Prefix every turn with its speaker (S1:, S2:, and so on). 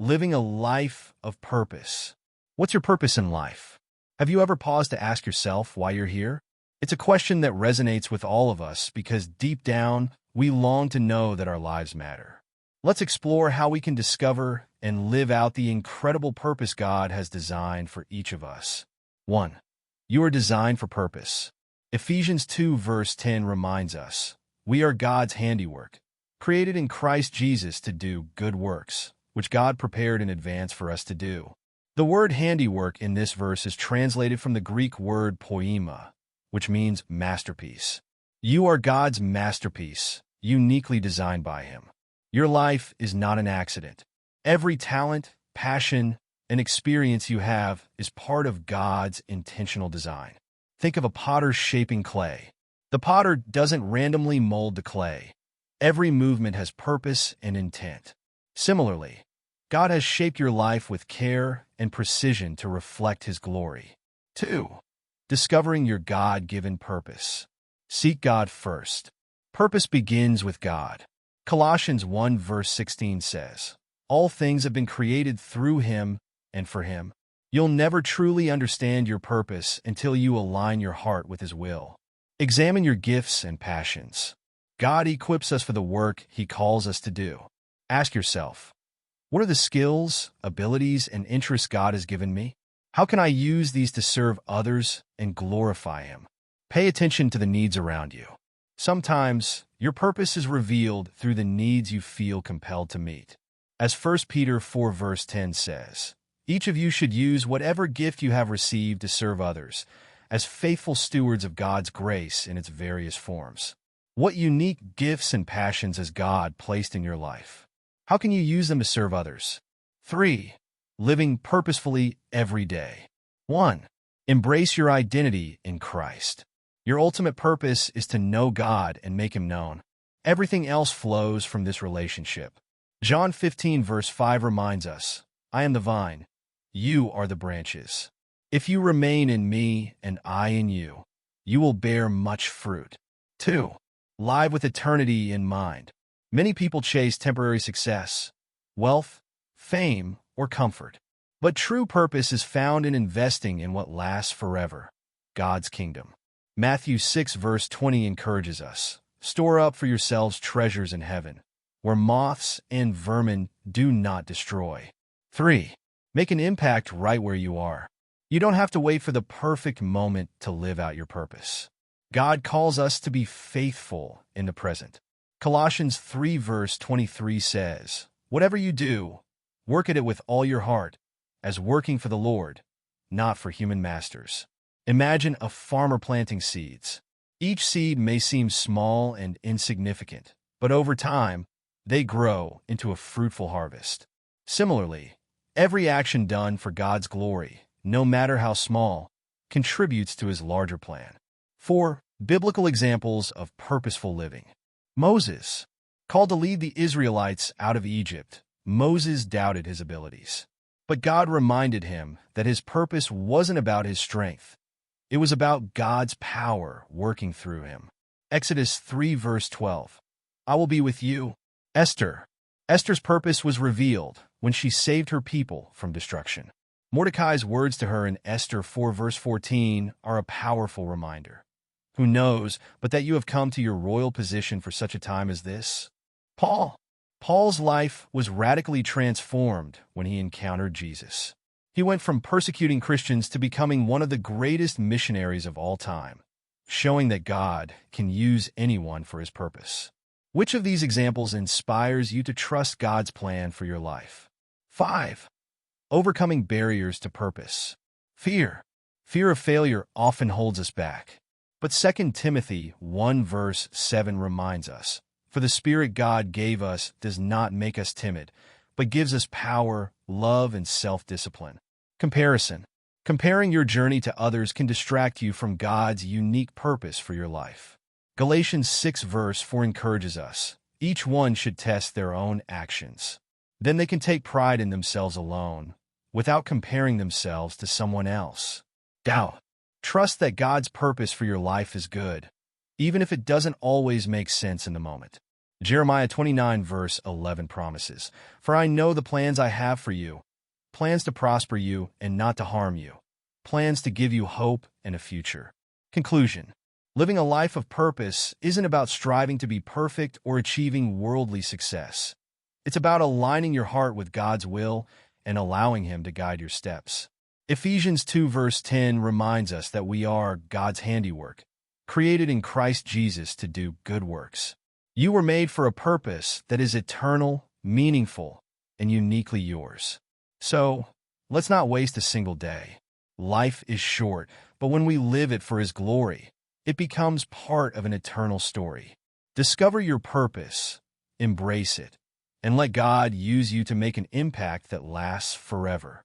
S1: living a life of purpose. What's your purpose in life? Have you ever paused to ask yourself why you're here? It's a question that resonates with all of us because deep down, we long to know that our lives matter. Let's explore how we can discover and live out the incredible purpose God has designed for each of us. 1. You are designed for purpose. Ephesians 2 verse 10 reminds us, we are God's handiwork, created in Christ Jesus to do good works, which God prepared in advance for us to do. The word handiwork in this verse is translated from the Greek word poema, which means masterpiece. You are God's masterpiece, uniquely designed by Him. Your life is not an accident. Every talent, passion, and experience you have is part of God's intentional design. Think of a potter shaping clay. The potter doesn't randomly mold the clay. Every movement has purpose and intent. Similarly, God has shaped your life with care and precision to reflect His glory. 2. Discovering your God-given purpose. Seek God first. Purpose begins with God. Colossians 1 verse 16 says, all things have been created through Him and for Him. You'll never truly understand your purpose until you align your heart with His will. Examine your gifts and passions. God equips us for the work He calls us to do. Ask yourself, what are the skills, abilities, and interests God has given me? How can I use these to serve others and glorify Him? Pay attention to the needs around you. Sometimes, your purpose is revealed through the needs you feel compelled to meet. As 1 Peter 4 verse 10 says, each of you should use whatever gift you have received to serve others, as faithful stewards of God's grace in its various forms. What unique gifts and passions has God placed in your life? How can you use them to serve others? 3. Living purposefully every day. 1. Embrace your identity in Christ. Your ultimate purpose is to know God and make Him known. Everything else flows from this relationship. John 15 verse 5 reminds us, I am the vine, you are the branches. If you remain in me and I in you, you will bear much fruit. 2. Live with eternity in mind. Many people chase temporary success, wealth, fame, or comfort. But true purpose is found in investing in what lasts forever, God's kingdom. Matthew 6 verse 20 encourages us, store up for yourselves treasures in heaven, where moths and vermin do not destroy. 3. Make an impact right where you are. You don't have to wait for the perfect moment to live out your purpose. God calls us to be faithful in the present. Colossians 3 verse 23 says, whatever you do, work at it with all your heart, as working for the Lord, not for human masters. Imagine a farmer planting seeds. Each seed may seem small and insignificant, but over time, they grow into a fruitful harvest. Similarly, every action done for God's glory, no matter how small, contributes to His larger plan. 4. Biblical examples of purposeful living. Moses. Called to lead the Israelites out of Egypt, Moses doubted his abilities. But God reminded him that his purpose wasn't about his strength. It was about God's power working through him. Exodus 3 verse 12. I will be with you. Esther. Esther's purpose was revealed when she saved her people from destruction. Mordecai's words to her in Esther 4 verse 14 are a powerful reminder. Who knows but that you have come to your royal position for such a time as this? Paul's life was radically transformed when he encountered Jesus. He went from persecuting Christians to becoming one of the greatest missionaries of all time, showing that God can use anyone for His purpose. Which of these examples inspires you to trust God's plan for your life? 5. Overcoming barriers to purpose. Fear. Fear of failure often holds us back. But 2 Timothy 1 verse 7 reminds us, for the Spirit God gave us does not make us timid, but gives us power, love, and self-discipline. Comparison. Comparing your journey to others can distract you from God's unique purpose for your life. Galatians 6 verse 4 encourages us, each one should test their own actions. Then they can take pride in themselves alone, without comparing themselves to someone else. Doubt. Trust that God's purpose for your life is good, even if it doesn't always make sense in the moment. Jeremiah 29 verse 11 promises, "For I know the plans I have for you, plans to prosper you and not to harm you, plans to give you hope and a future." Conclusion. Living a life of purpose isn't about striving to be perfect or achieving worldly success. It's about aligning your heart with God's will and allowing Him to guide your steps. Ephesians 2 verse 10 reminds us that we are God's handiwork, created in Christ Jesus to do good works. You were made for a purpose that is eternal, meaningful, and uniquely yours. So, let's not waste a single day. Life is short, but when we live it for His glory, it becomes part of an eternal story. Discover your purpose, embrace it, and let God use you to make an impact that lasts forever.